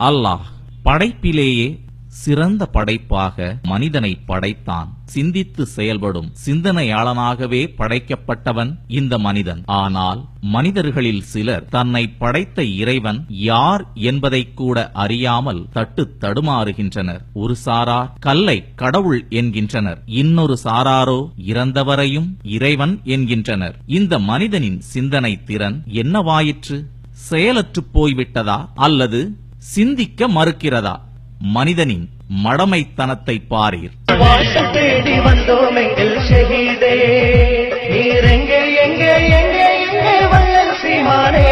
அல்லாஹ் படைப்பிலேயே சிறந்த படைப்பாக மனிதனை படைத்தான். சிந்தித்து செயல்படும் சிந்தனையாளனாகவே படைக்கப்பட்டவன் இந்த மனிதன். ஆனால் மனிதர்களில் சிலர் தன்னை படைத்த இறைவன் யார் என்பதை கூட அறியாமல் தட்டு தடுமாறுகின்றனர். ஒரு சாரார் கல்லை கடவுள் என்கின்றனர், இன்னொரு சாராரோ இறந்தவரையும் இறைவன் என்கின்றனர். இந்த மனிதனின் சிந்தனை திறன் என்னவாயிற்று? செயலற்று போய்விட்டதா அல்லது சிந்திக்க மறுக்கிறதா? மனிதனின் மடமைத்தனத்தை பாரீர். தேடி வந்தோம் எங்கள் ஷஹீதே, நீர் எங்கே எங்கே எங்கே எங்கே வல்லல் சீமானே.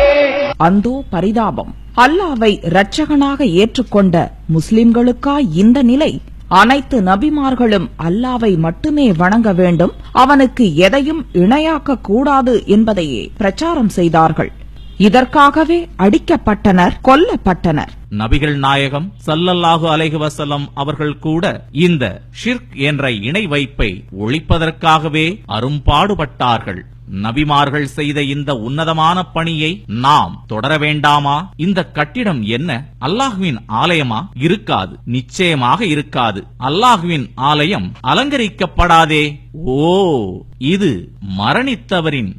அந்தோ பரிதாபம்! அல்லாஹ்வை இரட்சகனாக ஏற்றுக்கொண்ட முஸ்லிம்களுக்கா இந்த நிலை? அனைத்து நபிமார்களும் அல்லாஹ்வை மட்டுமே வணங்க வேண்டும், அவனுக்கு எதையும் இணையாக்க கூடாது என்பதையே பிரச்சாரம் செய்தார்கள். இதற்காகவே அடிக்கப்பட்டனர், கொல்லப்பட்டனர். நபிகள் நாயகம் ஸல்லல்லாஹு அலைஹி வஸல்லம் அவர்கள் கூட இந்த ஷிர்க் என்ற இணை வைப்பை ஒழிப்பதற்காகவே அரும்பாடுபட்டார்கள். நபிமார்கள் செய்த இந்த உன்னதமான பணியை நாம் தொடர வேண்டாமா? இந்த கட்டிடம் என்ன அல்லாஹ்வின் ஆலயமா? இருக்காது, நிச்சயமாக இருக்காது. அல்லாஹ்வின் ஆலயம் அலங்கரிக்கப்படாதே. ஓ, இது மரணித்தவரின்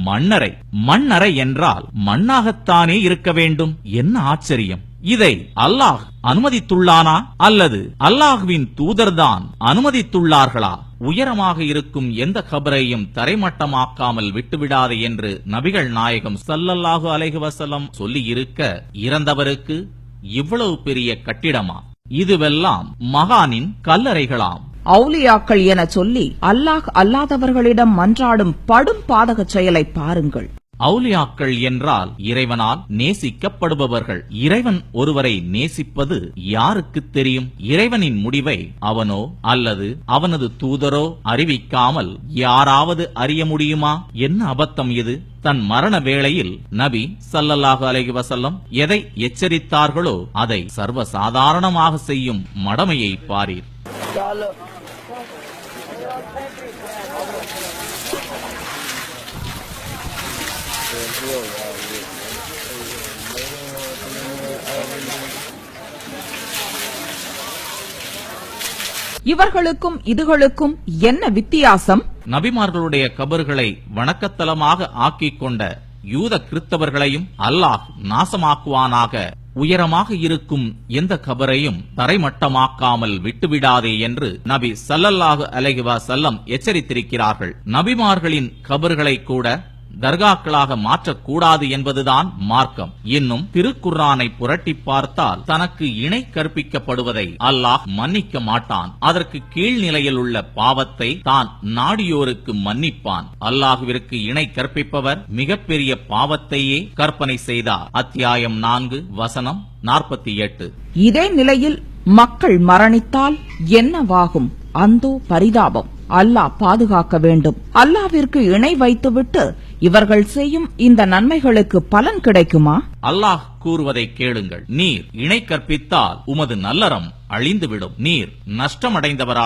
மண்ணறை. மண்ணறை என்றால் மண்ணாகத்தானே இருக்க வேண்டும். என்ன ஆச்சரியம்! இதை அல்லாஹ் அனுமதித்துள்ளானா அல்லது அல்லாஹ்வின் தூதர்தான் அனுமதித்துள்ளார்களா? உயரமாக இருக்கும் எந்த கபரையும் தரைமட்டமாக்காமல் விட்டுவிடாதே என்று நபிகள் நாயகம் ஸல்லல்லாஹு அலைஹி வஸல்லம் சொல்லி இருக்க, இறந்தவருக்கு இவ்வளவு பெரிய கட்டிடமா? இதுவெல்லாம் மகானின் கல்லறைகளாம். அவுலியாக்கள் என சொல்லி அல்லாஹ் அல்லாதவர்களிடம் மன்றாடும் படும் பாதக செயலை பாருங்கள். அவுலியாக்கள் என்றால் இறைவனால் நேசிக்கப்படுபவர்கள். இறைவன் ஒருவரை நேசிப்பது யாருக்கு தெரியும்? இறைவனின் முடிவை அவனோ அல்லது அவனது தூதரோ அறிவிக்காமல் யாராவது அறிய முடியுமா? என்ன அபத்தம் இது! தன் மரண வேளையில் நபி ஸல்லல்லாஹு அலைஹி வஸல்லம் எதை எச்சரித்தார்களோ அதை சர்வசாதாரணமாக செய்யும் மடமையை பாரீர். இவர்களுக்கும் இதுகளுக்கும் என்ன வித்தியாசம்? நபிமார்களுடைய கபர்களை வணக்கத்தலமாக ஆக்கிக் கொண்ட யூத கிறிஸ்தவர்களையும் அல்லாஹ் நாசமாக்குவானாக. உயரமாக இருக்கும் எந்த கபரையும் தரைமட்டமாக்காமல் விட்டுவிடாதே என்று நபி ஸல்லல்லாஹு அலைஹி வஸல்லம் எச்சரித்திருக்கிறார்கள். நபிமார்களின் கபர்களை கூட தர்காக்களாக மாற்றக்கூடாது என்பதுதான் மார்க்கம். இன்னும் திருக்குர்ஆனை புரட்டி பார்த்தால் தனக்கு இணை கற்பிக்கப்படுவதை அல்லாஹ் மன்னிக்க மாட்டான். அதற்கு கீழ்நிலையில் உள்ள பாவத்தை தான் நாடியோருக்கு மன்னிப்பான். அல்லாஹ்விற்கு இணை கற்பிப்பவர் மிகப்பெரிய பாவத்தையே கற்பனை செய்தார். அத்தியாயம் 4 வசனம் 48. இதே நிலையில் மக்கள் மரணித்தால் என்னவாகும்? அந்தோ பரிதாபம்! அல்லாஹ் பாதுகாக்க வேண்டும். அல்லாஹ்விற்கு இணை வைத்துவிட்டு இவர்கள் செய்யும் இந்த நன்மைகளுக்கு பலன் கிடைக்குமா? அல்லாஹ் கூறுவதை கேளுங்கள். நீர் இணை கற்பித்தால் உமது நல்லறம் அழிந்துவிடும். நீர் நஷ்டமடைந்தவரா